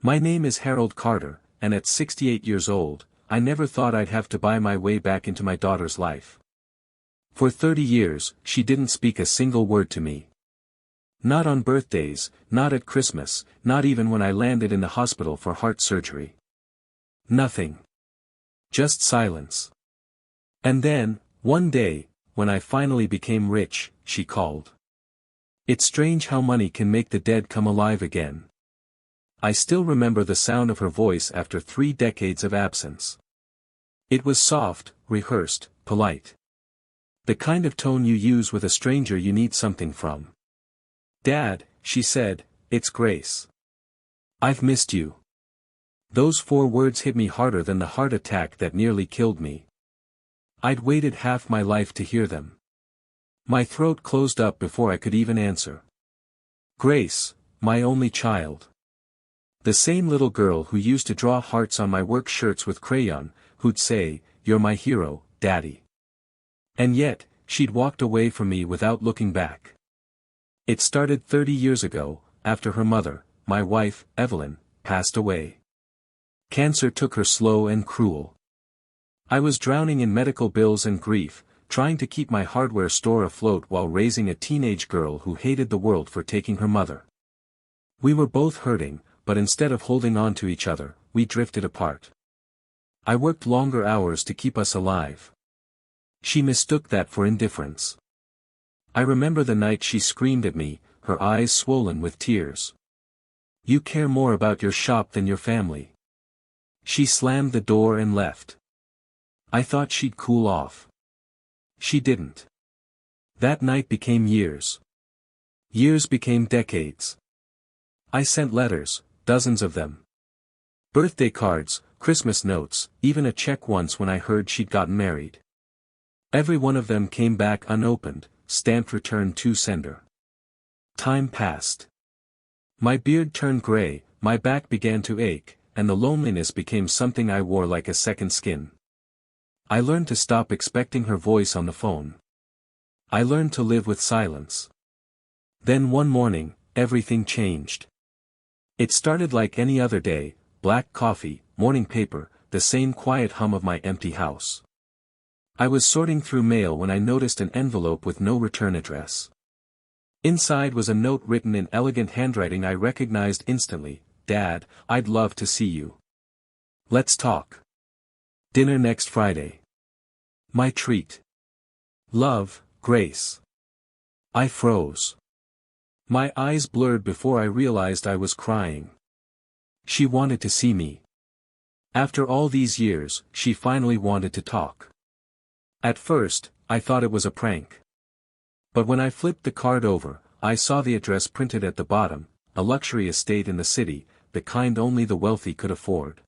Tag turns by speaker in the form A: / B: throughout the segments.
A: My name is Harold Carter, and at 68 years old, I never thought I'd have to buy my way back into my daughter's life. For 30 years, she didn't speak a single word to me. Not on birthdays, not at Christmas, not even when I landed in the hospital for heart surgery. Nothing. Just silence. And then, one day, when I finally became rich, she called. It's strange how money can make the dead come alive again. I still remember the sound of her voice after 3 decades of absence. It was soft, rehearsed, polite. The kind of tone you use with a stranger you need something from. "Dad," she said, "it's Grace. I've missed you." Those 4 words hit me harder than the heart attack that nearly killed me. I'd waited half my life to hear them. My throat closed up before I could even answer. Grace, my only child. The same little girl who used to draw hearts on my work shirts with crayon, who'd say, "You're my hero, Daddy." And yet, she'd walked away from me without looking back. It started 30 years ago, after her mother, my wife, Evelyn, passed away. Cancer took her slow and cruel. I was drowning in medical bills and grief, trying to keep my hardware store afloat while raising a teenage girl who hated the world for taking her mother. We were both hurting, but instead of holding on to each other, we drifted apart. I worked longer hours to keep us alive. She mistook that for indifference. I remember the night she screamed at me, her eyes swollen with tears. "You care more about your shop than your family." She slammed the door and left. I thought she'd cool off. She didn't. That night became years. Years became decades. I sent letters, dozens of them. Birthday cards, Christmas notes, even a check once when I heard she'd gotten married. Every one of them came back unopened, stamped "Return to sender." Time passed. My beard turned gray, my back began to ache, and the loneliness became something I wore like a second skin. I learned to stop expecting her voice on the phone. I learned to live with silence. Then one morning, everything changed. It started like any other day, black coffee, morning paper, the same quiet hum of my empty house. I was sorting through mail when I noticed an envelope with no return address. Inside was a note written in elegant handwriting I recognized instantly. "Dad, I'd love to see you. Let's talk. Dinner next Friday. My treat. Love, Grace." I froze. My eyes blurred before I realized I was crying. She wanted to see me. After all these years, she finally wanted to talk. At first, I thought it was a prank. But when I flipped the card over, I saw the address printed at the bottom, a luxury estate in the city, the kind only the wealthy could afford.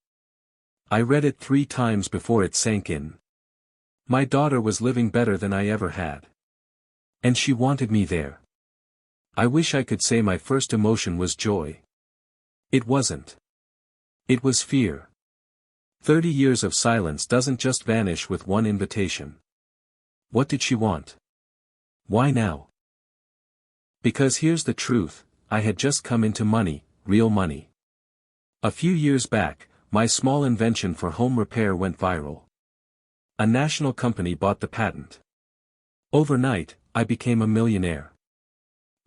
A: I read it 3 times before it sank in. My daughter was living better than I ever had. And she wanted me there. I wish I could say my first emotion was joy. It wasn't. It was fear. 30 years of silence doesn't just vanish with one invitation. What did she want? Why now? Because here's the truth, I had just come into money, real money. A few years back, my small invention for home repair went viral. A national company bought the patent. Overnight, I became a millionaire.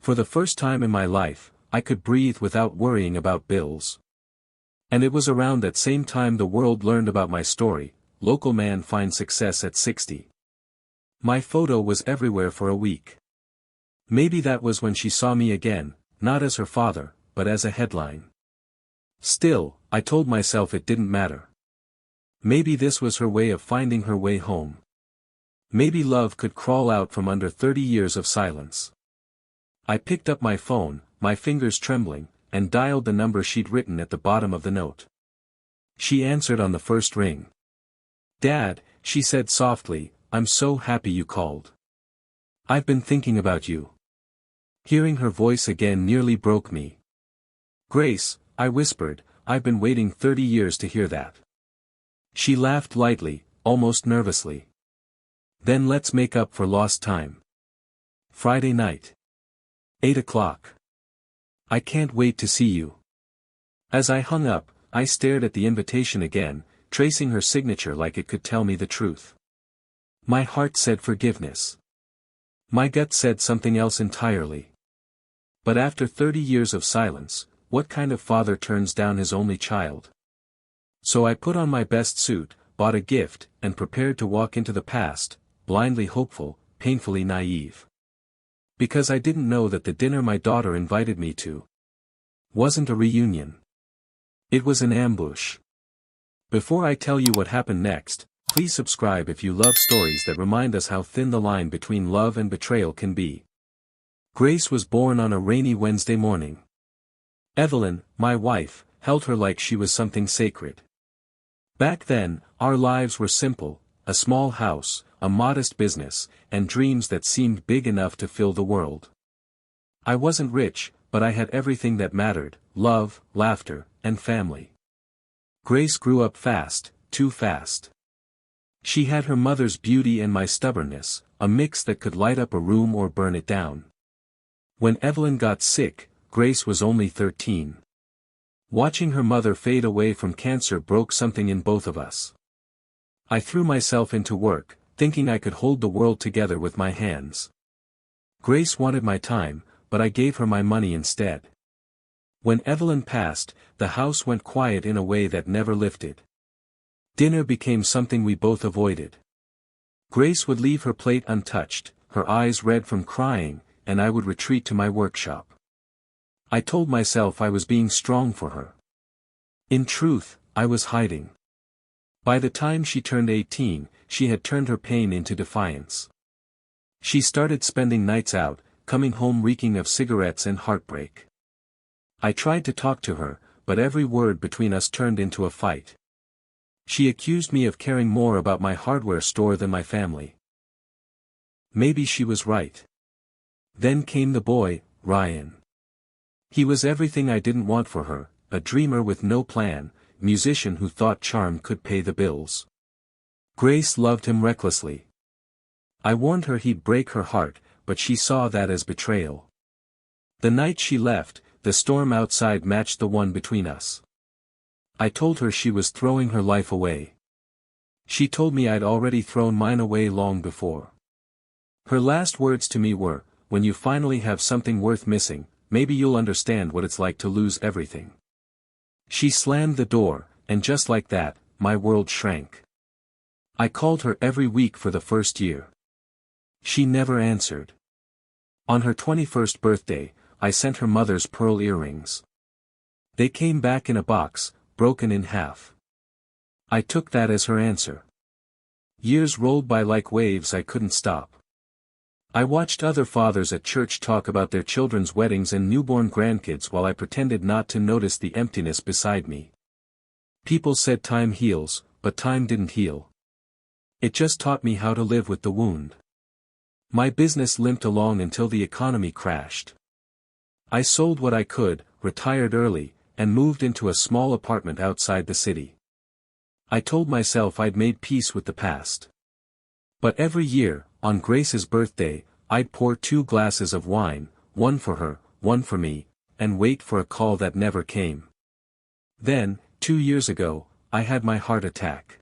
A: For the first time in my life, I could breathe without worrying about bills. And it was around that same time the world learned about my story. Local man finds success at 60. My photo was everywhere for a week. Maybe that was when she saw me again, not as her father, but as a headline. Still, I told myself it didn't matter. Maybe this was her way of finding her way home. Maybe love could crawl out from under 30 years of silence. I picked up my phone, my fingers trembling, and dialed the number she'd written at the bottom of the note. She answered on the first ring. "Dad," she said softly, "I'm so happy you called. I've been thinking about you." Hearing her voice again nearly broke me. "Grace," I whispered, "I've been waiting 30 years to hear that." She laughed lightly, almost nervously. "Then let's make up for lost time. Friday night. 8 o'clock. I can't wait to see you." As I hung up, I stared at the invitation again, tracing her signature like it could tell me the truth. My heart said forgiveness. My gut said something else entirely. But after 30 years of silence, what kind of father turns down his only child? So I put on my best suit, bought a gift, and prepared to walk into the past, blindly hopeful, painfully naive. Because I didn't know that the dinner my daughter invited me to wasn't a reunion. It was an ambush. Before I tell you what happened next, please subscribe if you love stories that remind us how thin the line between love and betrayal can be. Grace was born on a rainy Wednesday morning. Evelyn, my wife, held her like she was something sacred. Back then, our lives were simple, a small house, a modest business, and dreams that seemed big enough to fill the world. I wasn't rich, but I had everything that mattered: love, laughter, and family. Grace grew up fast, too fast. She had her mother's beauty and my stubbornness, a mix that could light up a room or burn it down. When Evelyn got sick, Grace was only 13. Watching her mother fade away from cancer broke something in both of us. I threw myself into work, thinking I could hold the world together with my hands. Grace wanted my time, but I gave her my money instead. When Evelyn passed, the house went quiet in a way that never lifted. Dinner became something we both avoided. Grace would leave her plate untouched, her eyes red from crying, and I would retreat to my workshop. I told myself I was being strong for her. In truth, I was hiding. By the time she turned 18, she had turned her pain into defiance. She started spending nights out, coming home reeking of cigarettes and heartbreak. I tried to talk to her, but every word between us turned into a fight. She accused me of caring more about my hardware store than my family. Maybe she was right. Then came the boy, Ryan. He was everything I didn't want for her, a dreamer with no plan, musician who thought charm could pay the bills. Grace loved him recklessly. I warned her he'd break her heart, but she saw that as betrayal. The night she left, the storm outside matched the one between us. I told her she was throwing her life away. She told me I'd already thrown mine away long before. Her last words to me were, "When you finally have something worth missing, maybe you'll understand what it's like to lose everything." She slammed the door, and just like that, my world shrank. I called her every week for the first year. She never answered. On her 21st birthday, I sent her mother's pearl earrings. They came back in a box, broken in half. I took that as her answer. Years rolled by like waves I couldn't stop. I watched other fathers at church talk about their children's weddings and newborn grandkids while I pretended not to notice the emptiness beside me. People said time heals, but time didn't heal. It just taught me how to live with the wound. My business limped along until the economy crashed. I sold what I could, retired early, and moved into a small apartment outside the city. I told myself I'd made peace with the past. But every year, on Grace's birthday, I'd pour 2 glasses of wine, one for her, one for me, and wait for a call that never came. Then, 2 years ago, I had my heart attack.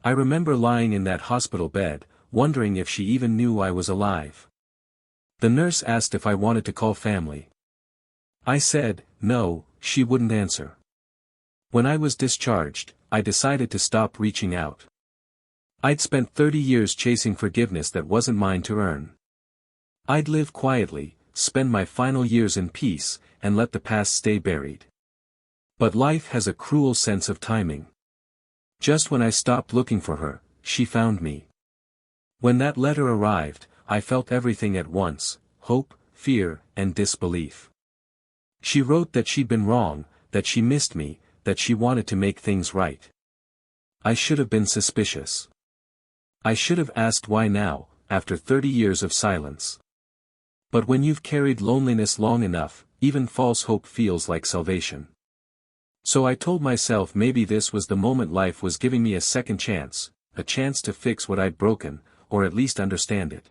A: I remember lying in that hospital bed, wondering if she even knew I was alive. The nurse asked if I wanted to call family. I said, no. She wouldn't answer. When I was discharged, I decided to stop reaching out. I'd spent 30 years chasing forgiveness that wasn't mine to earn. I'd live quietly, spend my final years in peace, and let the past stay buried. But life has a cruel sense of timing. Just when I stopped looking for her, she found me. When that letter arrived, I felt everything at once: hope, fear, and disbelief. She wrote that she'd been wrong, that she missed me, that she wanted to make things right. I should have been suspicious. I should have asked why now, after 30 years of silence. But when you've carried loneliness long enough, even false hope feels like salvation. So I told myself maybe this was the moment life was giving me a second chance, a chance to fix what I'd broken, or at least understand it.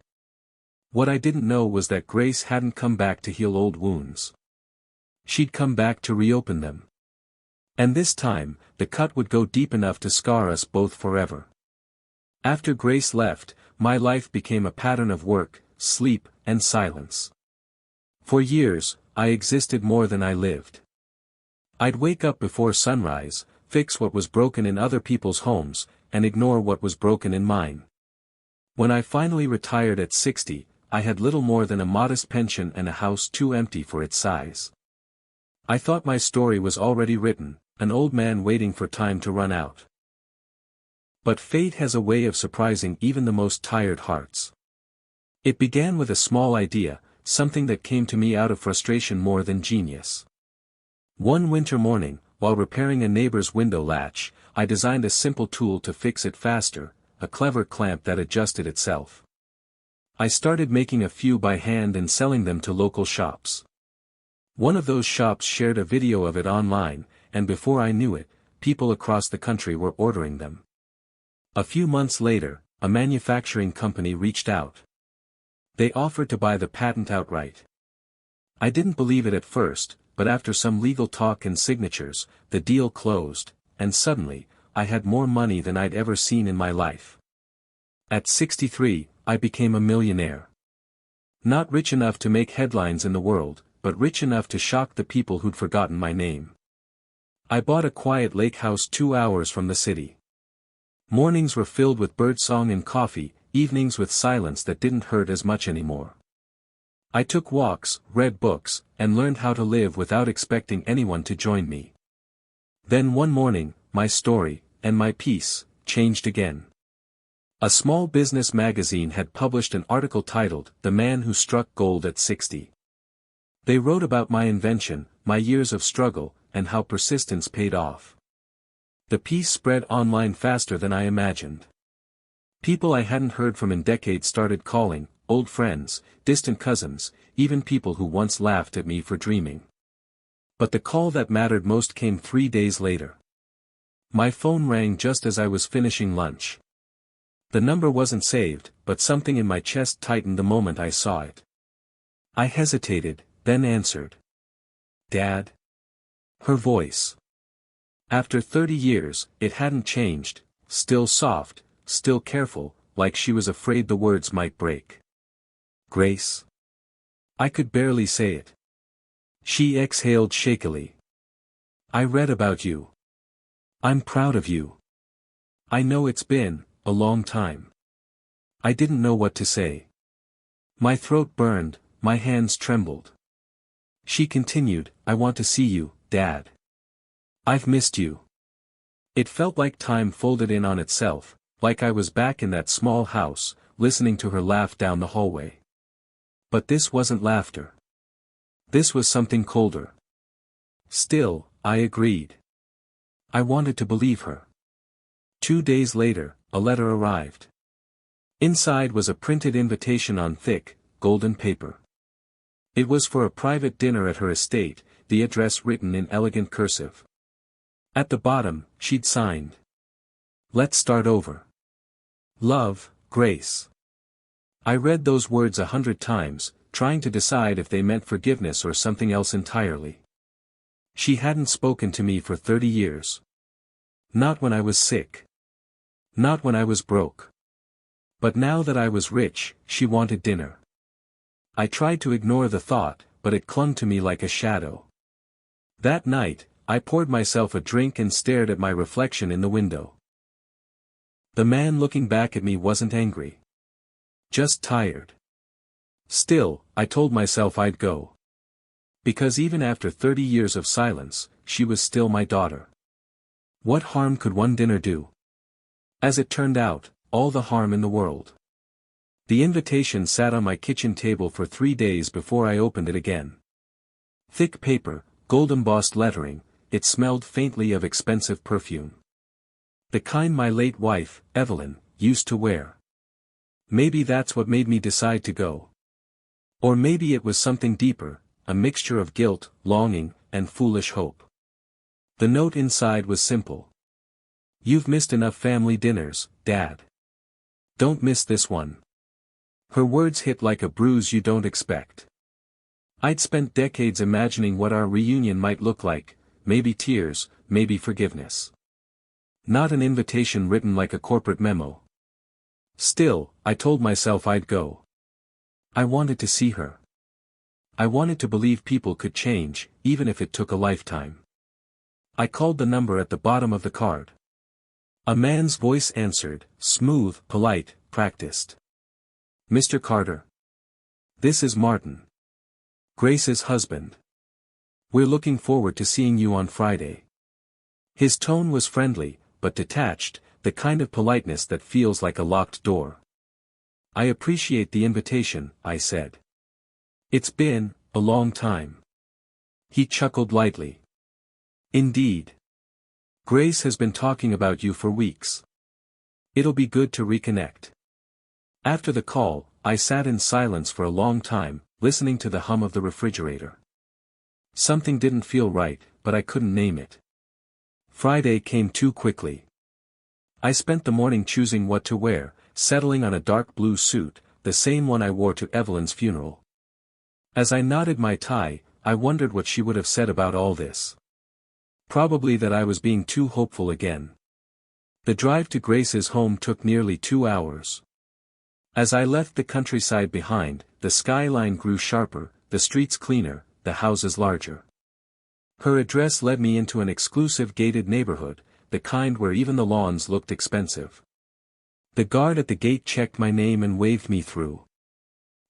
A: What I didn't know was that Grace hadn't come back to heal old wounds. She'd come back to reopen them. And this time, the cut would go deep enough to scar us both forever. After Grace left, my life became a pattern of work, sleep, and silence. For years, I existed more than I lived. I'd wake up before sunrise, fix what was broken in other people's homes, and ignore what was broken in mine. When I finally retired at 60, I had little more than a modest pension and a house too empty for its size. I thought my story was already written, an old man waiting for time to run out. But fate has a way of surprising even the most tired hearts. It began with a small idea, something that came to me out of frustration more than genius. One winter morning, while repairing a neighbor's window latch, I designed a simple tool to fix it faster, a clever clamp that adjusted itself. I started making a few by hand and selling them to local shops. One of those shops shared a video of it online, and before I knew it, people across the country were ordering them. A few months later, a manufacturing company reached out. They offered to buy the patent outright. I didn't believe it at first, but after some legal talk and signatures, the deal closed, and suddenly, I had more money than I'd ever seen in my life. At 63, I became a millionaire. Not rich enough to make headlines in the world, but rich enough to shock the people who'd forgotten my name. I bought a quiet lake house 2 hours from the city. Mornings were filled with birdsong and coffee, evenings with silence that didn't hurt as much anymore. I took walks, read books, and learned how to live without expecting anyone to join me. Then one morning, my story, and my peace, changed again. A small business magazine had published an article titled, "The Man Who Struck Gold at 60." They wrote about my invention, my years of struggle, and how persistence paid off. The piece spread online faster than I imagined. People I hadn't heard from in decades started calling, old friends, distant cousins, even people who once laughed at me for dreaming. But the call that mattered most came 3 days later. My phone rang just as I was finishing lunch. The number wasn't saved, but something in my chest tightened the moment I saw it. I hesitated, then answered. "Dad?" Her voice. After 30 years, it hadn't changed, still soft, still careful, like she was afraid the words might break. "Grace?" I could barely say it. She exhaled shakily. "I read about you. I'm proud of you. I know it's been a long time." I didn't know what to say. My throat burned, my hands trembled. She continued, "I want to see you, Dad. I've missed you." It felt like time folded in on itself, like I was back in that small house, listening to her laugh down the hallway. But this wasn't laughter. This was something colder. Still, I agreed. I wanted to believe her. 2 days later, a letter arrived. Inside was a printed invitation on thick, golden paper. It was for a private dinner at her estate, the address written in elegant cursive. At the bottom, she'd signed. "Let's start over. Love, Grace." I read those words 100 times, trying to decide if they meant forgiveness or something else entirely. She hadn't spoken to me for 30 years. Not when I was sick. Not when I was broke. But now that I was rich, she wanted dinner. I tried to ignore the thought, but it clung to me like a shadow. That night, I poured myself a drink and stared at my reflection in the window. The man looking back at me wasn't angry. Just tired. Still, I told myself I'd go. Because even after 30 years of silence, she was still my daughter. What harm could one dinner do? As it turned out, all the harm in the world. The invitation sat on my kitchen table for 3 days before I opened it again. Thick paper, gold-embossed lettering, it smelled faintly of expensive perfume. The kind my late wife, Evelyn, used to wear. Maybe that's what made me decide to go. Or maybe it was something deeper, a mixture of guilt, longing, and foolish hope. The note inside was simple. "You've missed enough family dinners, Dad. Don't miss this one." Her words hit like a bruise you don't expect. I'd spent decades imagining what our reunion might look like, maybe tears, maybe forgiveness. Not an invitation written like a corporate memo. Still, I told myself I'd go. I wanted to see her. I wanted to believe people could change, even if it took a lifetime. I called the number at the bottom of the card. A man's voice answered, smooth, polite, practiced. Mr. Carter. This is Martin. Grace's husband. We're looking forward to seeing you on Friday. His tone was friendly, but detached, the kind of politeness that feels like a locked door. I appreciate the invitation, I said. It's been a long time. He chuckled lightly. Indeed. Grace has been talking about you for weeks. It'll be good to reconnect. After the call, I sat in silence for a long time, listening to the hum of the refrigerator. Something didn't feel right, but I couldn't name it. Friday came too quickly. I spent the morning choosing what to wear, settling on a dark blue suit, the same one I wore to Evelyn's funeral. As I knotted my tie, I wondered what she would have said about all this. Probably that I was being too hopeful again. The drive to Grace's home took nearly 2 hours. As I left the countryside behind, the skyline grew sharper, the streets cleaner, the houses larger. Her address led me into an exclusive gated neighborhood, the kind where even the lawns looked expensive. The guard at the gate checked my name and waved me through.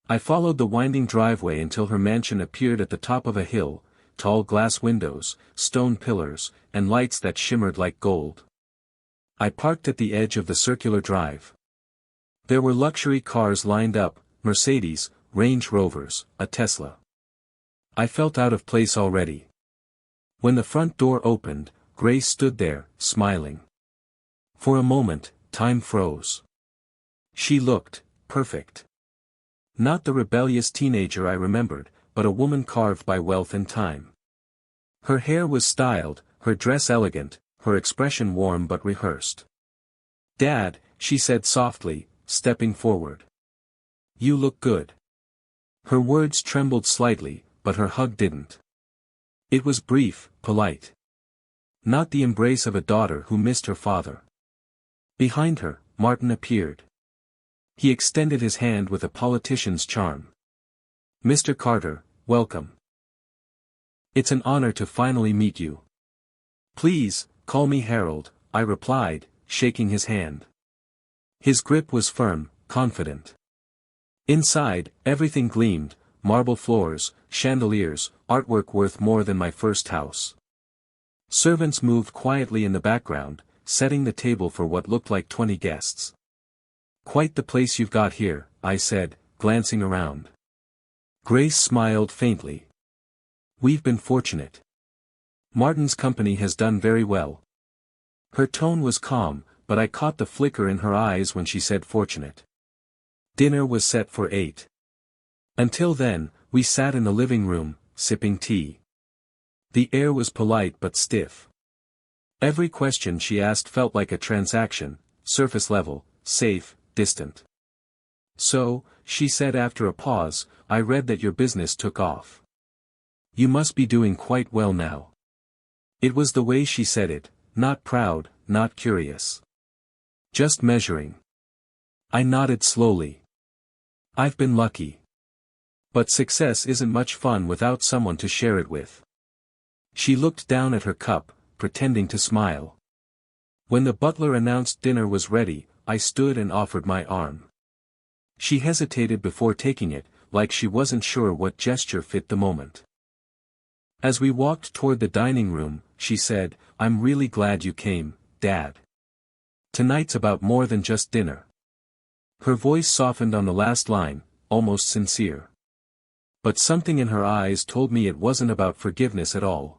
A: I followed the winding driveway until her mansion appeared at the top of a hill, tall glass windows, stone pillars, and lights that shimmered like gold. I parked at the edge of the circular drive. There were luxury cars lined up, Mercedes, Range Rovers, a Tesla. I felt out of place already. When the front door opened, Grace stood there, smiling. For a moment, time froze. She looked perfect. Not the rebellious teenager I remembered, but a woman carved by wealth and time. Her hair was styled, her dress elegant, her expression warm but rehearsed. "Dad," she said softly, stepping forward. "You look good." Her words trembled slightly, but her hug didn't. It was brief, polite. Not the embrace of a daughter who missed her father. Behind her, Martin appeared. He extended his hand with a politician's charm. "Mr. Carter, welcome. It's an honor to finally meet you." "Please, call me Harold," I replied, shaking his hand. His grip was firm, confident. Inside, everything gleamed, marble floors, chandeliers, artwork worth more than my first house. Servants moved quietly in the background, setting the table for what looked like 20 guests. "Quite the place you've got here," I said, glancing around. Grace smiled faintly. "We've been fortunate. Martin's company has done very well." Her tone was calm, but I caught the flicker in her eyes when she said fortunate. Dinner was set for 8. Until then, we sat in the living room, sipping tea. The air was polite but stiff. Every question she asked felt like a transaction, surface level, safe, distant. "So," she said after a pause, "I read that your business took off. You must be doing quite well now." It was the way she said it, not proud, not curious. Just measuring. I nodded slowly. "I've been lucky. But success isn't much fun without someone to share it with." She looked down at her cup, pretending to smile. When the butler announced dinner was ready, I stood and offered my arm. She hesitated before taking it, like she wasn't sure what gesture fit the moment. As we walked toward the dining room, she said, "I'm really glad you came, Dad. Tonight's about more than just dinner." Her voice softened on the last line, almost sincere. But something in her eyes told me it wasn't about forgiveness at all.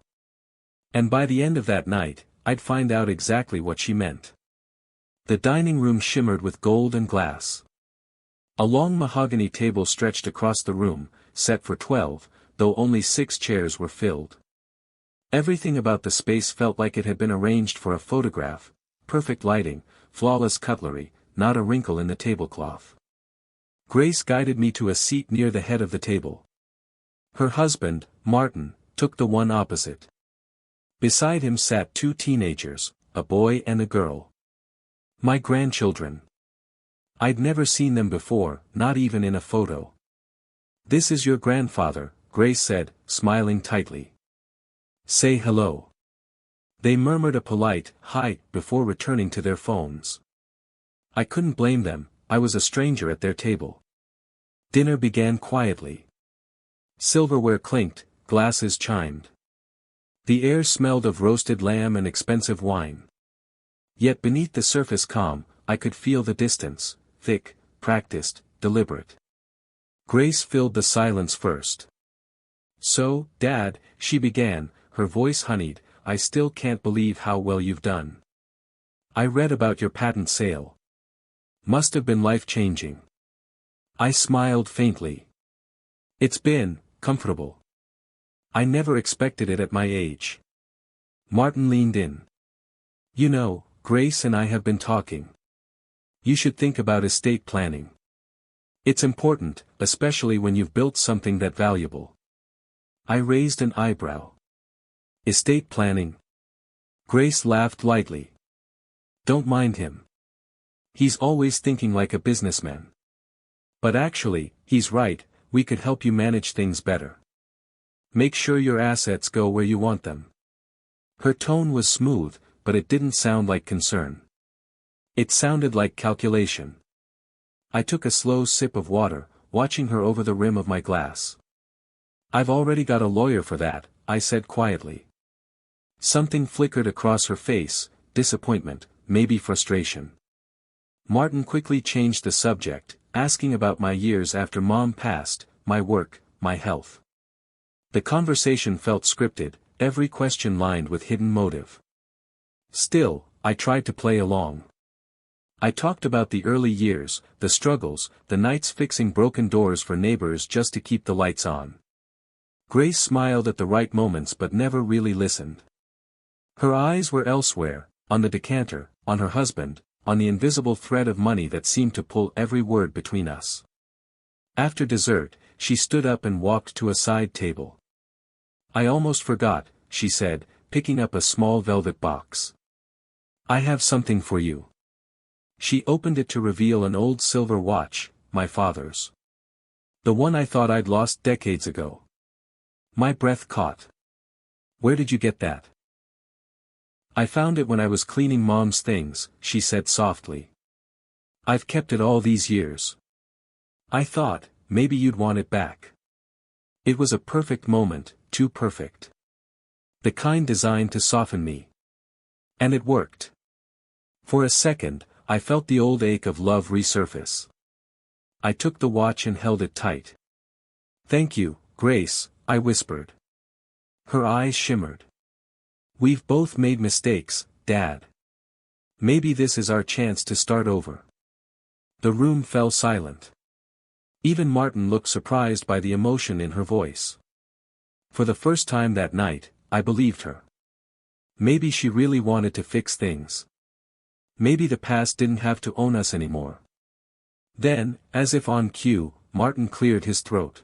A: And by the end of that night, I'd find out exactly what she meant. The dining room shimmered with gold and glass. A long mahogany table stretched across the room, set for 12, though only 6 chairs were filled. Everything about the space felt like it had been arranged for a photograph: perfect lighting, flawless cutlery, not a wrinkle in the tablecloth. Grace guided me to a seat near the head of the table. Her husband, Martin, took the one opposite. Beside him sat two teenagers, a boy and a girl. My grandchildren. I'd never seen them before, not even in a photo. "This is your grandfather," Grace said, smiling tightly. "Say hello." They murmured a polite, "hi," before returning to their phones. I couldn't blame them, I was a stranger at their table. Dinner began quietly. Silverware clinked, glasses chimed. The air smelled of roasted lamb and expensive wine. Yet beneath the surface calm, I could feel the distance, thick, practiced, deliberate. Grace filled the silence first. "So, Dad," she began, her voice honeyed, "I still can't believe how well you've done. I read about your patent sale. Must have been life-changing." I smiled faintly. "It's been comfortable. I never expected it at my age." Martin leaned in. "You know, Grace and I have been talking. You should think about estate planning. It's important, especially when you've built something that valuable." I raised an eyebrow. "Estate planning?" Grace laughed lightly. "Don't mind him. He's always thinking like a businessman. But actually, he's right, we could help you manage things better. Make sure your assets go where you want them." Her tone was smooth, but it didn't sound like concern. It sounded like calculation. I took a slow sip of water, watching her over the rim of my glass. "I've already got a lawyer for that," I said quietly. Something flickered across her face, disappointment, maybe frustration. Martin quickly changed the subject, asking about my years after Mom passed, my work, my health. The conversation felt scripted, every question lined with hidden motive. Still, I tried to play along. I talked about the early years, the struggles, the nights fixing broken doors for neighbors just to keep the lights on. Grace smiled at the right moments but never really listened. Her eyes were elsewhere, on the decanter, on her husband, on the invisible thread of money that seemed to pull every word between us. After dessert, she stood up and walked to a side table. "I almost forgot," she said, picking up a small velvet box. "I have something for you." She opened it to reveal an old silver watch, my father's. The one I thought I'd lost decades ago. My breath caught. "Where did you get that?" "I found it when I was cleaning Mom's things," she said softly. "I've kept it all these years. I thought, maybe you'd want it back." It was a perfect moment, too perfect. The kind designed to soften me. And it worked. For a second, I felt the old ache of love resurface. I took the watch and held it tight. "Thank you, Grace," I whispered. Her eyes shimmered. "We've both made mistakes, Dad. Maybe this is our chance to start over." The room fell silent. Even Martin looked surprised by the emotion in her voice. For the first time that night, I believed her. Maybe she really wanted to fix things. Maybe the past didn't have to own us anymore. Then, as if on cue, Martin cleared his throat.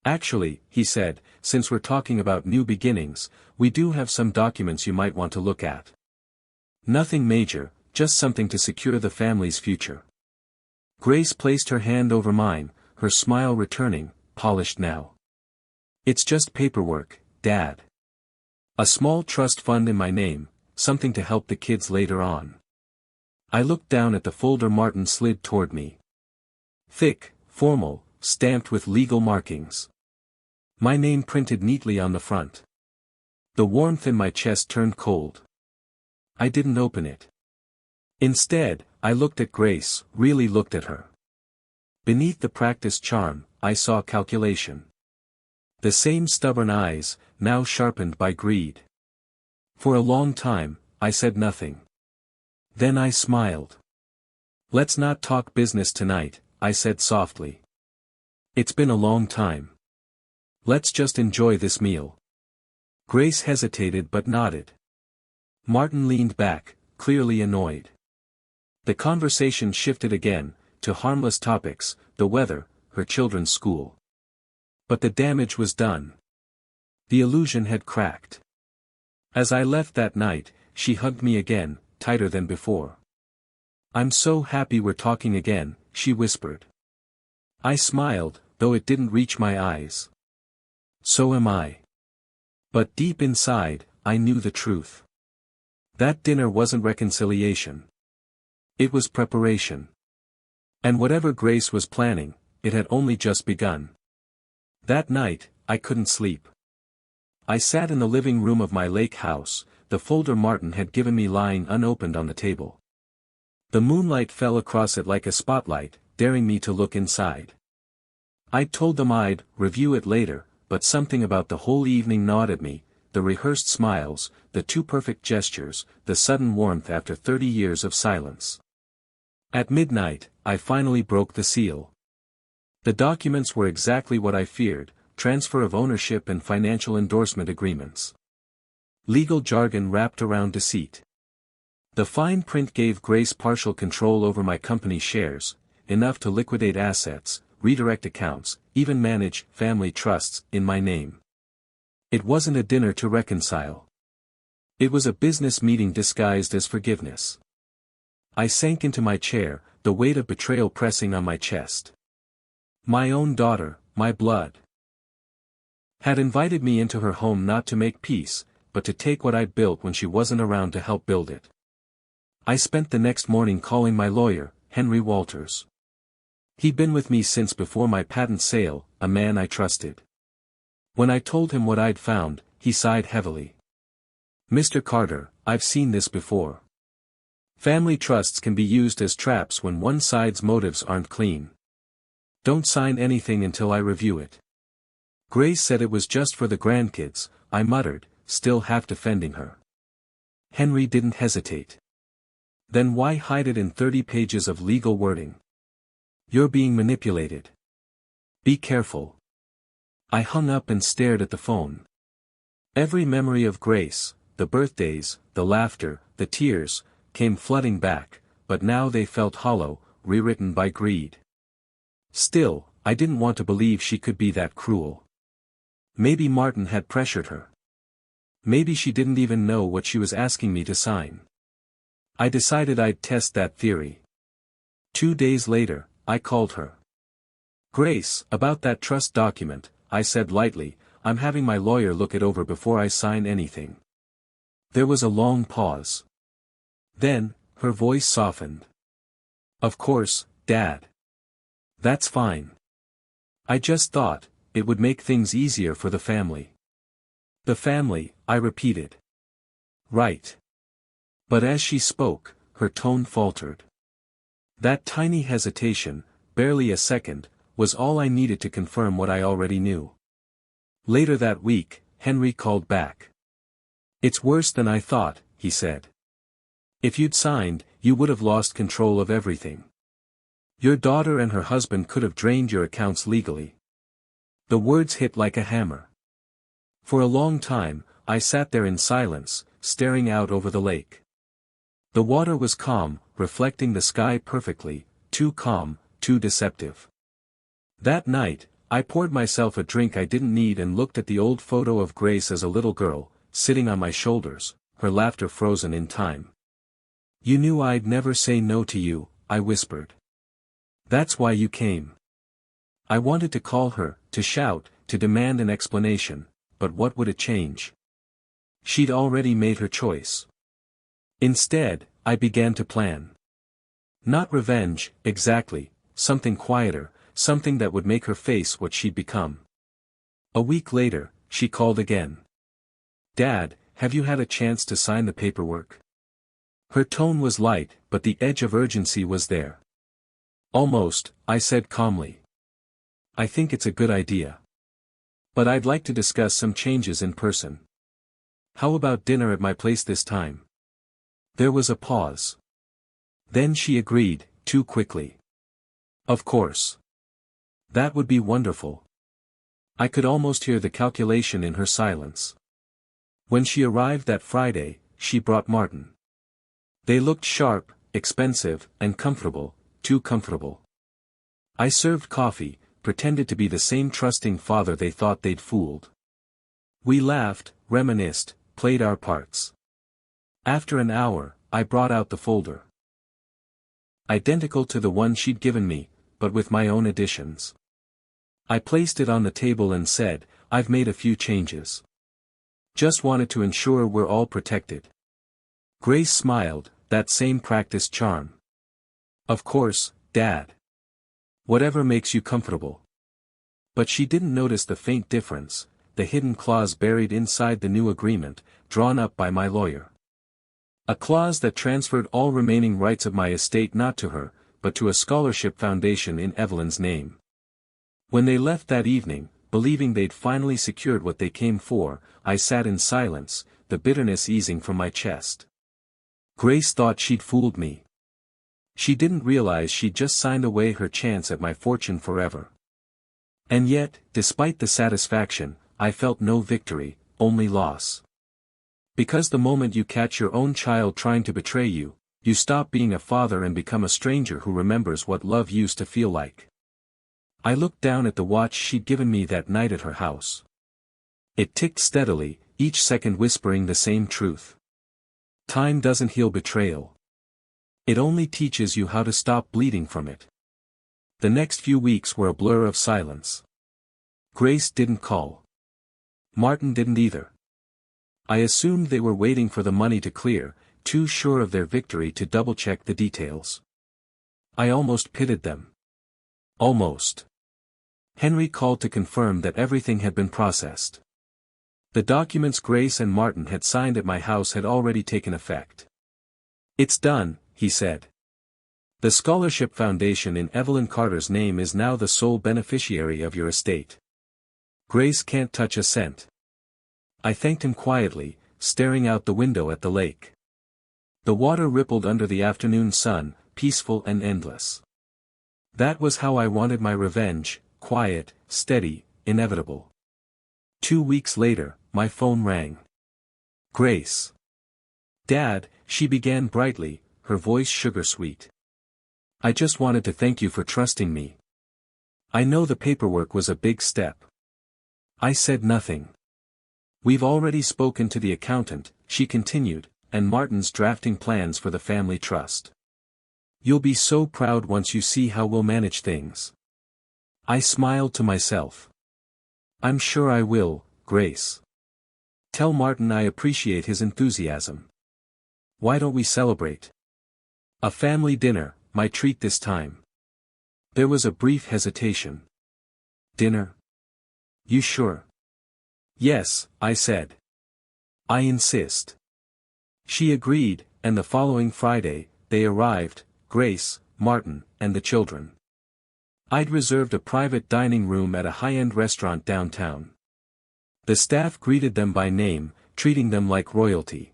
A: "Actually," he said, "since we're talking about new beginnings, we do have some documents you might want to look at. Nothing major, just something to secure the family's future." Grace placed her hand over mine, her smile returning, polished now. "It's just paperwork, Dad. A small trust fund in my name, something to help the kids later on." I looked down at the folder Martin slid toward me. Thick, formal, stamped with legal markings. My name printed neatly on the front. The warmth in my chest turned cold. I didn't open it. Instead, I looked at Grace, really looked at her. Beneath the practiced charm, I saw calculation. The same stubborn eyes, now sharpened by greed. For a long time, I said nothing. Then I smiled. "Let's not talk business tonight," I said softly. "It's been a long time. Let's just enjoy this meal." Grace hesitated but nodded. Martin leaned back, clearly annoyed. The conversation shifted again, to harmless topics, the weather, her children's school. But the damage was done. The illusion had cracked. As I left that night, she hugged me again, tighter than before. "I'm so happy we're talking again," she whispered. I smiled, though it didn't reach my eyes. "So am I." But deep inside, I knew the truth. That dinner wasn't reconciliation. It was preparation. And whatever Grace was planning, it had only just begun. That night, I couldn't sleep. I sat in the living room of my lake house, the folder Martin had given me lying unopened on the table. The moonlight fell across it like a spotlight, daring me to look inside. I'd told them I'd review it later, but something about the whole evening gnawed at me, the rehearsed smiles, the too perfect gestures, the sudden warmth after 30 years of silence. At midnight, I finally broke the seal. The documents were exactly what I feared: transfer of ownership and financial endorsement agreements. Legal jargon wrapped around deceit. The fine print gave Grace partial control over my company shares, enough to liquidate assets, redirect accounts, even manage family trusts in my name. It wasn't a dinner to reconcile. It was a business meeting disguised as forgiveness. I sank into my chair, the weight of betrayal pressing on my chest. My own daughter, my blood, had invited me into her home not to make peace, but to take what I'd built when she wasn't around to help build it. I spent the next morning calling my lawyer, Henry Walters. He'd been with me since before my patent sale, a man I trusted. When I told him what I'd found, he sighed heavily. "Mr. Carter, I've seen this before. Family trusts can be used as traps when one side's motives aren't clean. Don't sign anything until I review it." Grace said it was just for the grandkids, I muttered, still half defending her. Henry didn't hesitate. "Then why hide it in 30 pages of legal wording? You're being manipulated. Be careful." I hung up and stared at the phone. Every memory of Grace, the birthdays, the laughter, the tears, came flooding back, but now they felt hollow, rewritten by greed. Still, I didn't want to believe she could be that cruel. Maybe Martin had pressured her. Maybe she didn't even know what she was asking me to sign. I decided I'd test that theory. 2 days later, I called her. "Grace, about that trust document," I said lightly, "I'm having my lawyer look it over before I sign anything." There was a long pause. Then, her voice softened. "Of course, Dad. That's fine. I just thought, it would make things easier for the family." "The family," I repeated. "Right." But as she spoke, her tone faltered. That tiny hesitation, barely a second, was all I needed to confirm what I already knew. Later that week, Henry called back. "It's worse than I thought," he said. "If you'd signed, you would have lost control of everything. Your daughter and her husband could have drained your accounts legally." The words hit like a hammer. For a long time, I sat there in silence, staring out over the lake. The water was calm, reflecting the sky perfectly, too calm, too deceptive. That night, I poured myself a drink I didn't need and looked at the old photo of Grace as a little girl, sitting on my shoulders, her laughter frozen in time. "You knew I'd never say no to you," I whispered. "That's why you came." I wanted to call her, to shout, to demand an explanation, but what would it change? She'd already made her choice. Instead, I began to plan. Not revenge, exactly, something quieter, something that would make her face what she'd become. A week later, she called again. "Dad, have you had a chance to sign the paperwork?" Her tone was light, but the edge of urgency was there. "Almost," I said calmly. "I think it's a good idea. But I'd like to discuss some changes in person. How about dinner at my place this time?" There was a pause. Then she agreed, too quickly. "Of course. That would be wonderful." I could almost hear the calculation in her silence. When she arrived that Friday, she brought Martin. They looked sharp, expensive, and comfortable, too comfortable. I served coffee, pretended to be the same trusting father they thought they'd fooled. We laughed, reminisced, played our parts. After an hour, I brought out the folder. Identical to the one she'd given me, but with my own additions. I placed it on the table and said, "I've made a few changes. Just wanted to ensure we're all protected." Grace smiled, that same practiced charm. "Of course, Dad. Whatever makes you comfortable." But she didn't notice the faint difference, the hidden clause buried inside the new agreement, drawn up by my lawyer. A clause that transferred all remaining rights of my estate not to her, but to a scholarship foundation in Evelyn's name. When they left that evening, believing they'd finally secured what they came for, I sat in silence, the bitterness easing from my chest. Grace thought she'd fooled me. She didn't realize she'd just signed away her chance at my fortune forever. And yet, despite the satisfaction, I felt no victory, only loss. Because the moment you catch your own child trying to betray you, you stop being a father and become a stranger who remembers what love used to feel like. I looked down at the watch she'd given me that night at her house. It ticked steadily, each second whispering the same truth. Time doesn't heal betrayal. It only teaches you how to stop bleeding from it. The next few weeks were a blur of silence. Grace didn't call. Martin didn't either. I assumed they were waiting for the money to clear, too sure of their victory to double-check the details. I almost pitied them. Almost. Henry called to confirm that everything had been processed. The documents Grace and Martin had signed at my house had already taken effect. "It's done," he said. "The Scholarship Foundation in Evelyn Carter's name is now the sole beneficiary of your estate. Grace can't touch a cent." I thanked him quietly, staring out the window at the lake. The water rippled under the afternoon sun, peaceful and endless. That was how I wanted my revenge, quiet, steady, inevitable. 2 weeks later, my phone rang. "Grace." "Dad," she began brightly, her voice sugar-sweet. "I just wanted to thank you for trusting me. I know the paperwork was a big step." I said nothing. "We've already spoken to the accountant," she continued, "and Martin's drafting plans for the family trust. You'll be so proud once you see how we'll manage things." I smiled to myself. "I'm sure I will, Grace. Tell Martin I appreciate his enthusiasm. Why don't we celebrate? A family dinner, my treat this time." There was a brief hesitation. "Dinner? You sure?" "Yes," I said. "I insist." She agreed, and the following Friday, they arrived, Grace, Martin, and the children. I'd reserved a private dining room at a high-end restaurant downtown. The staff greeted them by name, treating them like royalty.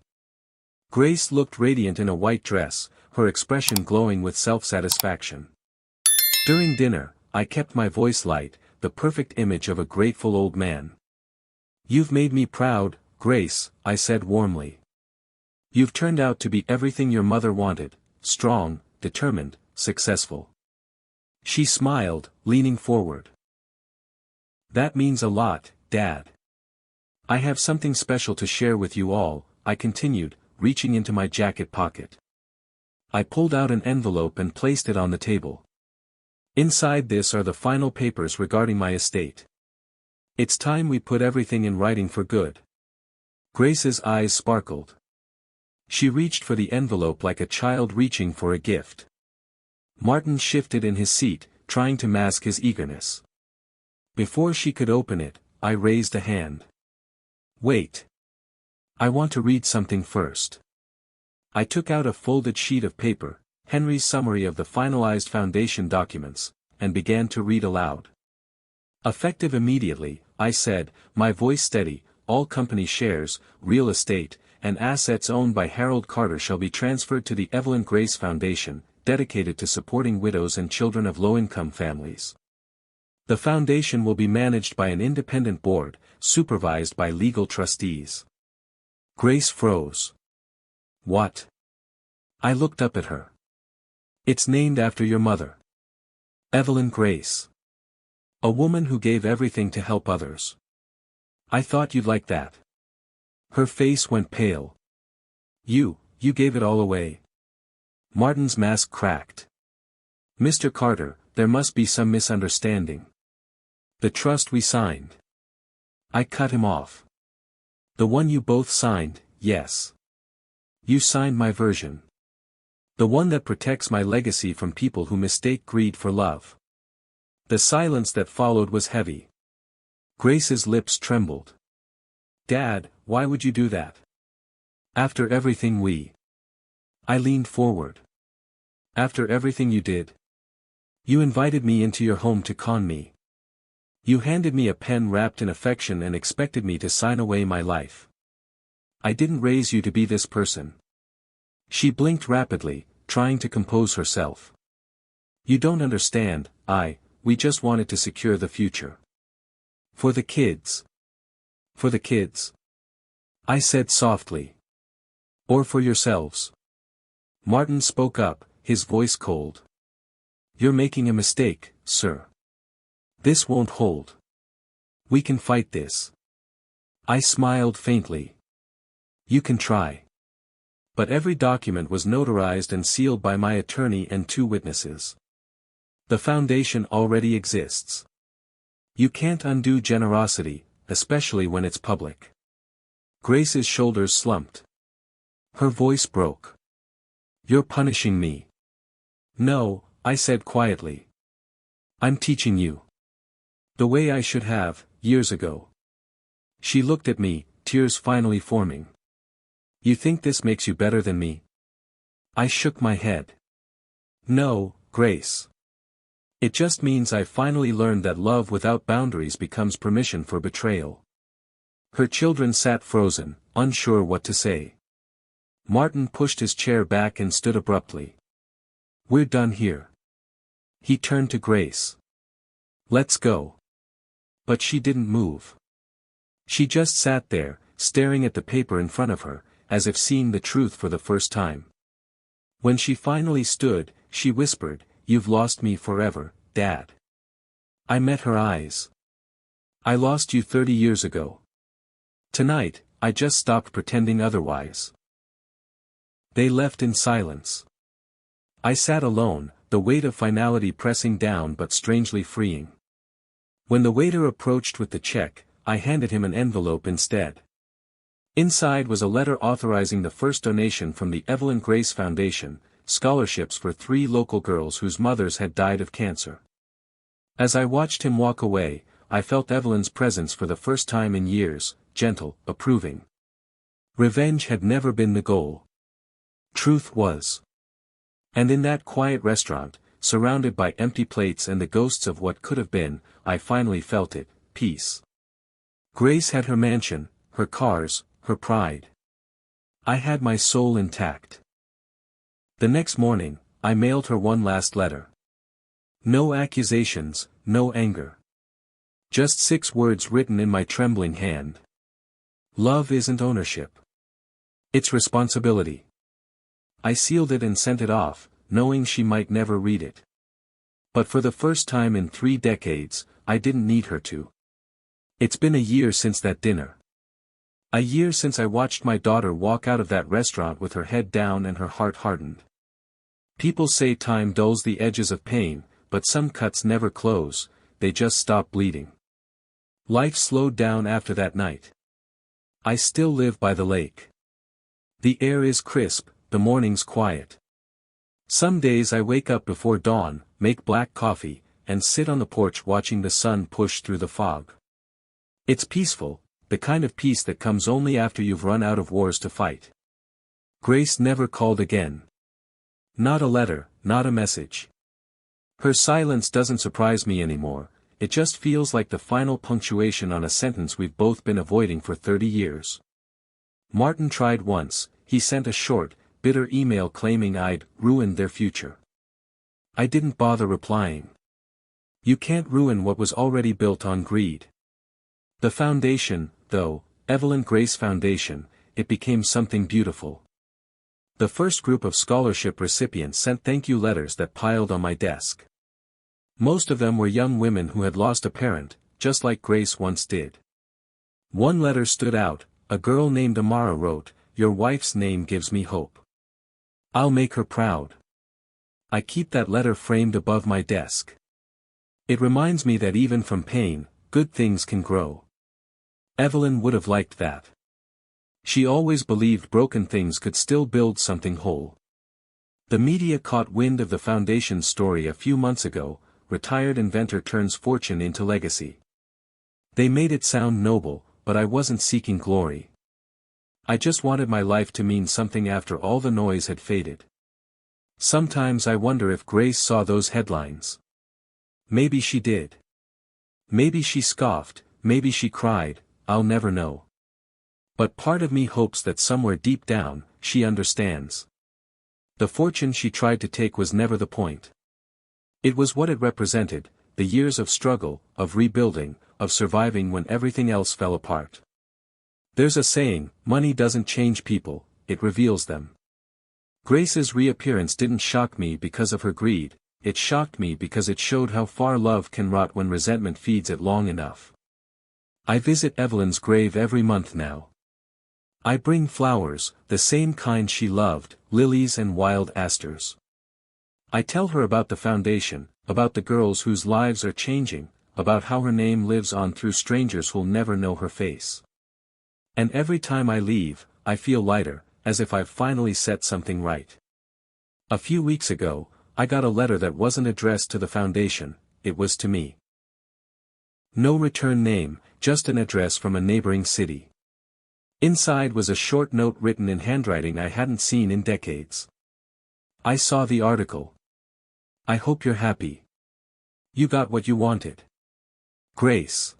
A: Grace looked radiant in a white dress, her expression glowing with self-satisfaction. During dinner, I kept my voice light, the perfect image of a grateful old man. "You've made me proud, Grace," I said warmly. "You've turned out to be everything your mother wanted, strong, determined, successful." She smiled, leaning forward. "That means a lot, Dad. I have something special to share with you all," I continued, reaching into my jacket pocket. I pulled out an envelope and placed it on the table. "Inside this are the final papers regarding my estate. It's time we put everything in writing for good." Grace's eyes sparkled. She reached for the envelope like a child reaching for a gift. Martin shifted in his seat, trying to mask his eagerness. Before she could open it, I raised a hand. "Wait. I want to read something first." I took out a folded sheet of paper, Henry's summary of the finalized foundation documents, and began to read aloud. "Effective immediately," I said, my voice steady, "all company shares, real estate, and assets owned by Harold Carter shall be transferred to the Evelyn Grace Foundation, dedicated to supporting widows and children of low-income families. The foundation will be managed by an independent board, supervised by legal trustees." Grace froze. "What?" I looked up at her. "It's named after your mother. Evelyn Grace. A woman who gave everything to help others. I thought you'd like that." Her face went pale. You gave it all away. Martin's mask cracked. Mr. Carter, there must be some misunderstanding. The trust we signed. I cut him off. The one you both signed, yes. You signed my version. The one that protects my legacy from people who mistake greed for love. The silence that followed was heavy. Grace's lips trembled. Dad, why would you do that? After everything I leaned forward. After everything you did. You invited me into your home to con me. You handed me a pen wrapped in affection and expected me to sign away my life. I didn't raise you to be this person. She blinked rapidly, trying to compose herself. You don't understand, we just wanted to secure the future. For the kids. For the kids. I said softly. Or for yourselves. Martin spoke up, his voice cold. You're making a mistake, sir. This won't hold. We can fight this. I smiled faintly. You can try. But every document was notarized and sealed by my attorney and 2 witnesses. The foundation already exists. You can't undo generosity, especially when it's public. Grace's shoulders slumped. Her voice broke. You're punishing me. No, I said quietly. I'm teaching you. The way I should have, years ago. She looked at me, tears finally forming. You think this makes you better than me? I shook my head. No, Grace. It just means I finally learned that love without boundaries becomes permission for betrayal. Her children sat frozen, unsure what to say. Martin pushed his chair back and stood abruptly. We're done here. He turned to Grace. Let's go. But she didn't move. She just sat there, staring at the paper in front of her, as if seeing the truth for the first time. When she finally stood, she whispered, You've lost me forever, Dad. I met her eyes. I lost you 30 years ago. Tonight, I just stopped pretending otherwise. They left in silence. I sat alone, the weight of finality pressing down but strangely freeing. When the waiter approached with the check, I handed him an envelope instead. Inside was a letter authorizing the first donation from the Evelyn Grace Foundation, scholarships for 3 local girls whose mothers had died of cancer. As I watched him walk away, I felt Evelyn's presence for the first time in years, gentle, approving. Revenge had never been the goal. Truth was. And in that quiet restaurant, surrounded by empty plates and the ghosts of what could have been, I finally felt it, peace. Grace had her mansion, her cars, her pride. I had my soul intact. The next morning, I mailed her one last letter. No accusations, no anger. Just 6 words written in my trembling hand. Love isn't ownership. It's responsibility. I sealed it and sent it off, knowing she might never read it. But for the first time in 3 decades, I didn't need her to. It's been a year since that dinner. A year since I watched my daughter walk out of that restaurant with her head down and her heart hardened. People say time dulls the edges of pain, but some cuts never close, they just stop bleeding. Life slowed down after that night. I still live by the lake. The air is crisp, the morning's quiet. Some days I wake up before dawn, make black coffee, and sit on the porch watching the sun push through the fog. It's peaceful, the kind of peace that comes only after you've run out of wars to fight. Grace never called again. Not a letter, not a message. Her silence doesn't surprise me anymore, it just feels like the final punctuation on a sentence we've both been avoiding for 30 years. Martin tried once, he sent a short, bitter email claiming I'd ruined their future. I didn't bother replying. You can't ruin what was already built on greed. The foundation, though, Evelyn Grace Foundation, it became something beautiful. The first group of scholarship recipients sent thank you letters that piled on my desk. Most of them were young women who had lost a parent, just like Grace once did. One letter stood out, a girl named Amara wrote, "Your wife's name gives me hope. I'll make her proud." I keep that letter framed above my desk. It reminds me that even from pain, good things can grow. Evelyn would have liked that. She always believed broken things could still build something whole. The media caught wind of the Foundation's story a few months ago. Retired inventor turns fortune into legacy. They made it sound noble, but I wasn't seeking glory. I just wanted my life to mean something after all the noise had faded. Sometimes I wonder if Grace saw those headlines. Maybe she did. Maybe she scoffed, maybe she cried, I'll never know. But part of me hopes that somewhere deep down, she understands. The fortune she tried to take was never the point. It was what it represented, the years of struggle, of rebuilding, of surviving when everything else fell apart. There's a saying, money doesn't change people, it reveals them. Grace's reappearance didn't shock me because of her greed, it shocked me because it showed how far love can rot when resentment feeds it long enough. I visit Evelyn's grave every month now. I bring flowers, the same kind she loved, lilies and wild asters. I tell her about the Foundation, about the girls whose lives are changing, about how her name lives on through strangers who'll never know her face. And every time I leave, I feel lighter, as if I've finally set something right. A few weeks ago, I got a letter that wasn't addressed to the Foundation, it was to me. No return name, just an address from a neighboring city. Inside was a short note written in handwriting I hadn't seen in decades. I saw the article. I hope you're happy. You got what you wanted. Grace.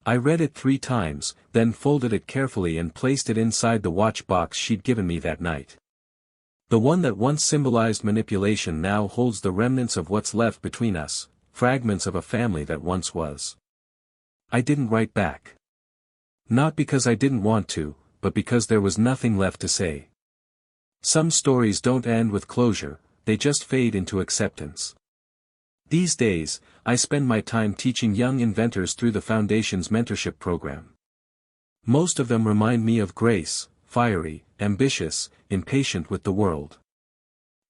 A: I read it 3 times, then folded it carefully and placed it inside the watch box she'd given me that night. The one that once symbolized manipulation now holds the remnants of what's left between us, fragments of a family that once was. I didn't write back. Not because I didn't want to, but because there was nothing left to say. Some stories don't end with closure, they just fade into acceptance. These days, I spend my time teaching young inventors through the Foundation's mentorship program. Most of them remind me of Grace, fiery, ambitious, impatient with the world.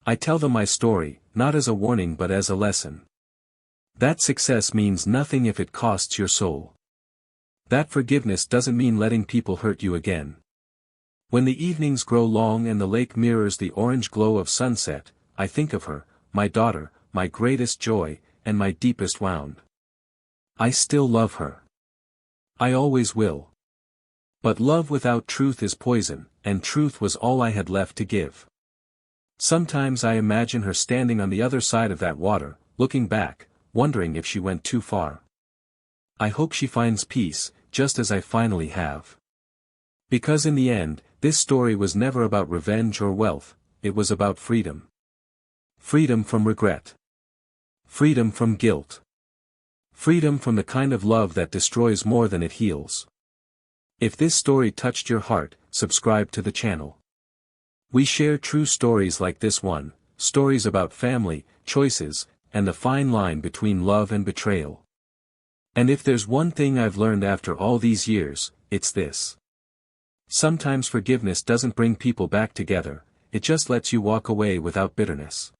A: I tell them my story, not as a warning but as a lesson. That success means nothing if it costs your soul. That forgiveness doesn't mean letting people hurt you again. When the evenings grow long and the lake mirrors the orange glow of sunset, I think of her, my daughter, my greatest joy, and my deepest wound. I still love her. I always will. But love without truth is poison, and truth was all I had left to give. Sometimes I imagine her standing on the other side of that water, looking back, wondering if she went too far. I hope she finds peace, just as I finally have. Because in the end, this story was never about revenge or wealth, it was about freedom. Freedom from regret. Freedom from guilt. Freedom from the kind of love that destroys more than it heals. If this story touched your heart, subscribe to the channel. We share true stories like this one, stories about family, choices, and the fine line between love and betrayal. And if there's one thing I've learned after all these years, it's this. Sometimes forgiveness doesn't bring people back together, it just lets you walk away without bitterness.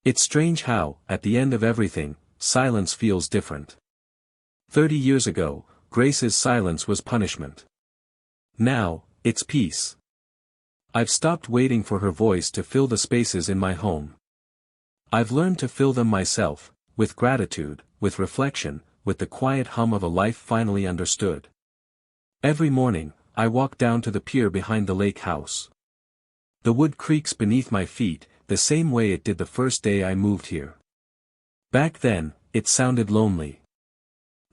A: It's strange how, at the end of everything, silence feels different. 30 years ago, Grace's silence was punishment. Now, it's peace. I've stopped waiting for her voice to fill the spaces in my home. I've learned to fill them myself, with gratitude, with reflection, with the quiet hum of a life finally understood. Every morning, I walk down to the pier behind the lake house. The wood creaks beneath my feet, the same way it did the first day I moved here. Back then, it sounded lonely.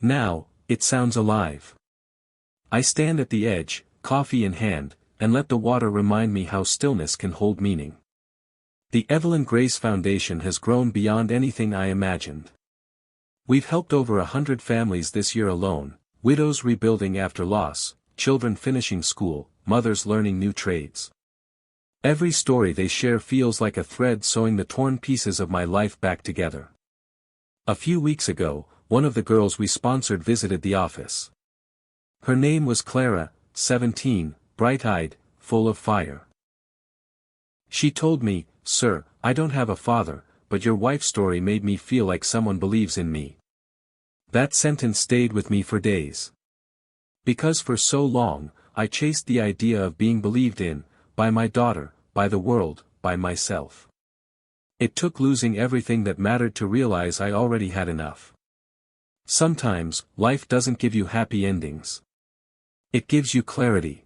A: Now, it sounds alive. I stand at the edge, coffee in hand, and let the water remind me how stillness can hold meaning. The Evelyn Grace Foundation has grown beyond anything I imagined. We've helped over 100 families this year alone, widows rebuilding after loss, children finishing school, mothers learning new trades. Every story they share feels like a thread sewing the torn pieces of my life back together. A few weeks ago, one of the girls we sponsored visited the office. Her name was Clara, 17, bright-eyed, full of fire. She told me, "Sir, I don't have a father, but your wife's story made me feel like someone believes in me." That sentence stayed with me for days. Because for so long, I chased the idea of being believed in, by my daughter, by the world, by myself. It took losing everything that mattered to realize I already had enough. Sometimes, life doesn't give you happy endings. It gives you clarity.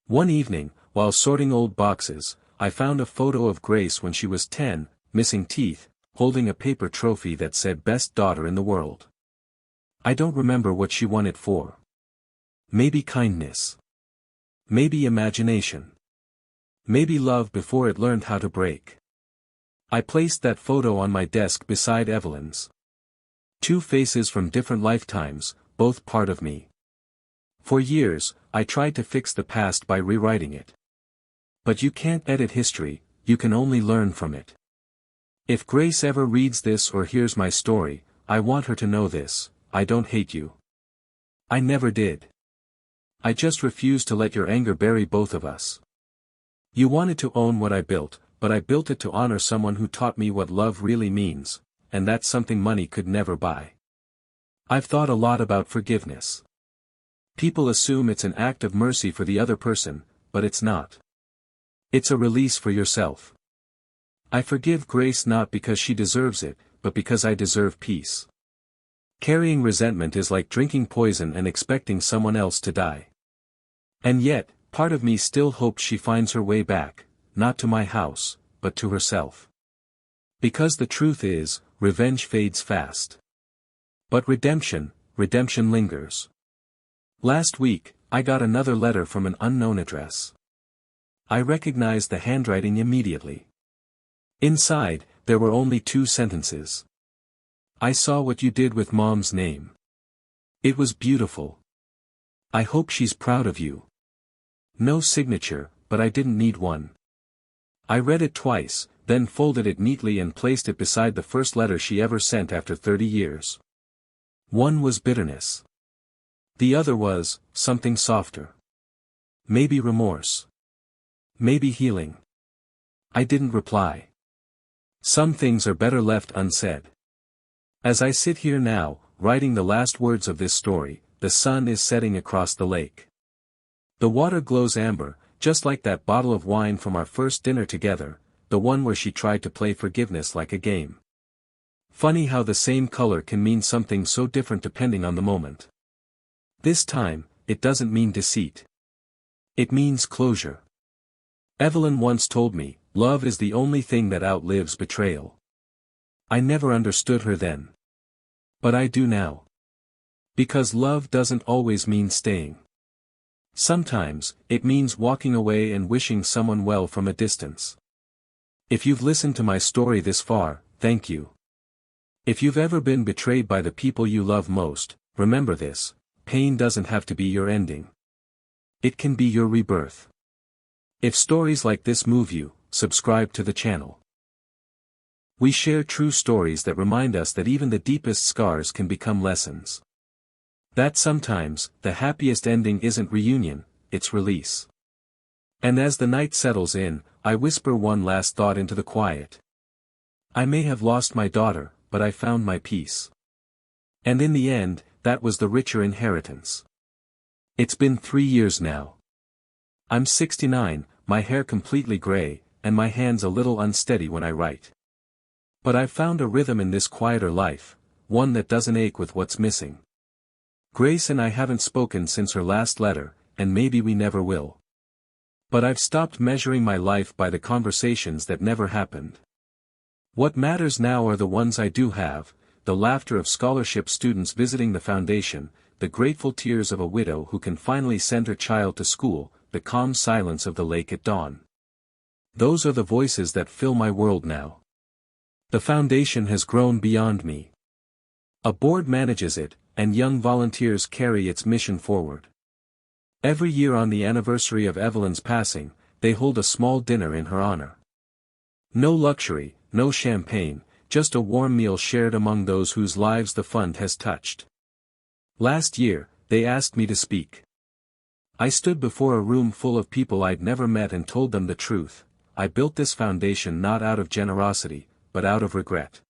A: One evening, while sorting old boxes, I found a photo of Grace when she was 10, missing teeth, holding a paper trophy that said best daughter in the world. I don't remember what she won it for. Maybe kindness. Maybe imagination. Maybe love before it learned how to break. I placed that photo on my desk beside Evelyn's. Two faces from different lifetimes, both part of me. For years, I tried to fix the past by rewriting it. But you can't edit history, you can only learn from it. If Grace ever reads this or hears my story, I want her to know this: I don't hate you. I never did. I just refused to let your anger bury both of us. You wanted to own what I built, but I built it to honor someone who taught me what love really means, and that's something money could never buy. I've thought a lot about forgiveness. People assume it's an act of mercy for the other person, but it's not. It's a release for yourself. I forgive Grace not because she deserves it, but because I deserve peace. Carrying resentment is like drinking poison and expecting someone else to die. And yet, part of me still hopes she finds her way back, not to my house, but to herself. Because the truth is, revenge fades fast. But redemption lingers. Last week, I got another letter from an unknown address. I recognized the handwriting immediately. Inside, there were only 2 sentences. I saw what you did with Mom's name. It was beautiful. I hope she's proud of you. No signature, but I didn't need one. I read it twice, then folded it neatly and placed it beside the first letter she ever sent after 30 years. One was bitterness. The other was, something softer. Maybe remorse. Maybe healing. I didn't reply. Some things are better left unsaid. As I sit here now, writing the last words of this story, the sun is setting across the lake. The water glows amber, just like that bottle of wine from our first dinner together, the one where she tried to play forgiveness like a game. Funny how the same color can mean something so different depending on the moment. This time, it doesn't mean deceit. It means closure. Evelyn once told me, love is the only thing that outlives betrayal. I never understood her then. But I do now. Because love doesn't always mean staying. Sometimes, it means walking away and wishing someone well from a distance. If you've listened to my story this far, thank you. If you've ever been betrayed by the people you love most, remember this: pain doesn't have to be your ending. It can be your rebirth. If stories like this move you, subscribe to the channel. We share true stories that remind us that even the deepest scars can become lessons. That sometimes, the happiest ending isn't reunion, it's release. And as the night settles in, I whisper one last thought into the quiet. I may have lost my daughter, but I found my peace. And in the end, that was the richer inheritance. It's been 3 years now. I'm 69, my hair completely gray, and my hands a little unsteady when I write. But I've found a rhythm in this quieter life, one that doesn't ache with what's missing. Grace and I haven't spoken since her last letter, and maybe we never will. But I've stopped measuring my life by the conversations that never happened. What matters now are the ones I do have: the laughter of scholarship students visiting the foundation, the grateful tears of a widow who can finally send her child to school, the calm silence of the lake at dawn. Those are the voices that fill my world now. The foundation has grown beyond me. A board manages it, and young volunteers carry its mission forward. Every year on the anniversary of Evelyn's passing, they hold a small dinner in her honor. No luxury, no champagne, just a warm meal shared among those whose lives the fund has touched. Last year, they asked me to speak. I stood before a room full of people I'd never met and told them the truth. I built this foundation not out of generosity, but out of regret.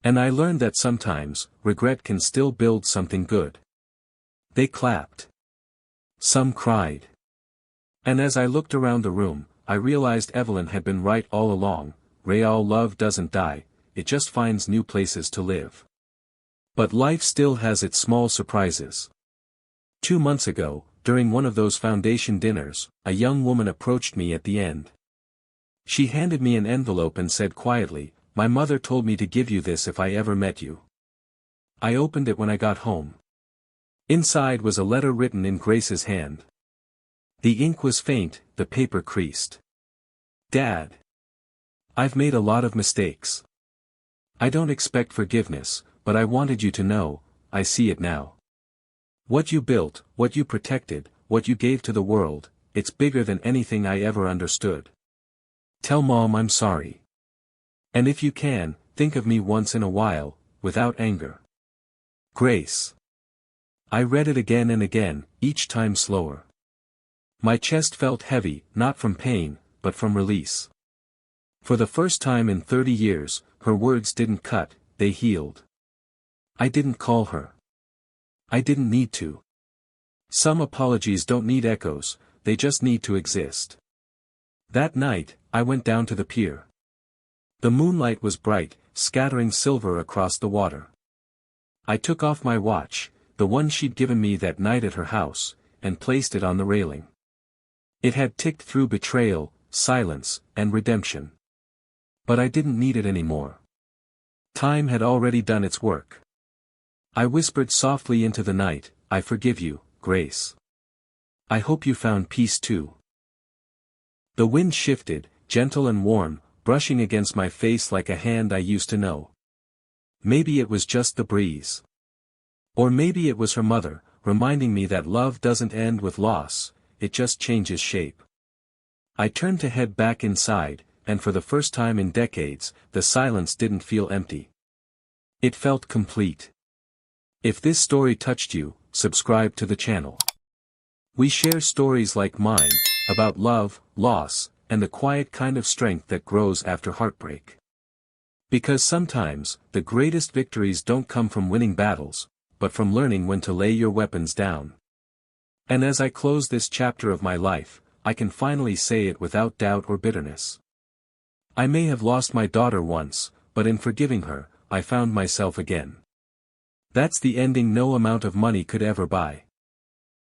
A: And I learned that sometimes, regret can still build something good. They clapped. Some cried. And as I looked around the room, I realized Evelyn had been right all along. Real love doesn't die, it just finds new places to live. But life still has its small surprises. 2 months ago, during one of those foundation dinners, a young woman approached me at the end. She handed me an envelope and said quietly, "My mother told me to give you this if I ever met you." I opened it when I got home. Inside was a letter written in Grace's hand. The ink was faint, the paper creased. "Dad. I've made a lot of mistakes. I don't expect forgiveness, but I wanted you to know, I see it now. What you built, what you protected, what you gave to the world, it's bigger than anything I ever understood. Tell Mom I'm sorry. And if you can, think of me once in a while, without anger. Grace." I read it again and again, each time slower. My chest felt heavy, not from pain, but from release. For the first time in 30 years, her words didn't cut, they healed. I didn't call her. I didn't need to. Some apologies don't need echoes, they just need to exist. That night, I went down to the pier. The moonlight was bright, scattering silver across the water. I took off my watch, the one she'd given me that night at her house, and placed it on the railing. It had ticked through betrayal, silence, and redemption. But I didn't need it anymore. Time had already done its work. I whispered softly into the night, "I forgive you, Grace. I hope you found peace too." The wind shifted, gentle and warm, brushing against my face like a hand I used to know. Maybe it was just the breeze. Or maybe it was her mother, reminding me that love doesn't end with loss, it just changes shape. I turned to head back inside, and for the first time in decades, the silence didn't feel empty. It felt complete. If this story touched you, subscribe to the channel. We share stories like mine, about love, loss, and the quiet kind of strength that grows after heartbreak. Because sometimes, the greatest victories don't come from winning battles, but from learning when to lay your weapons down. And as I close this chapter of my life, I can finally say it without doubt or bitterness. I may have lost my daughter once, but in forgiving her, I found myself again. That's the ending no amount of money could ever buy.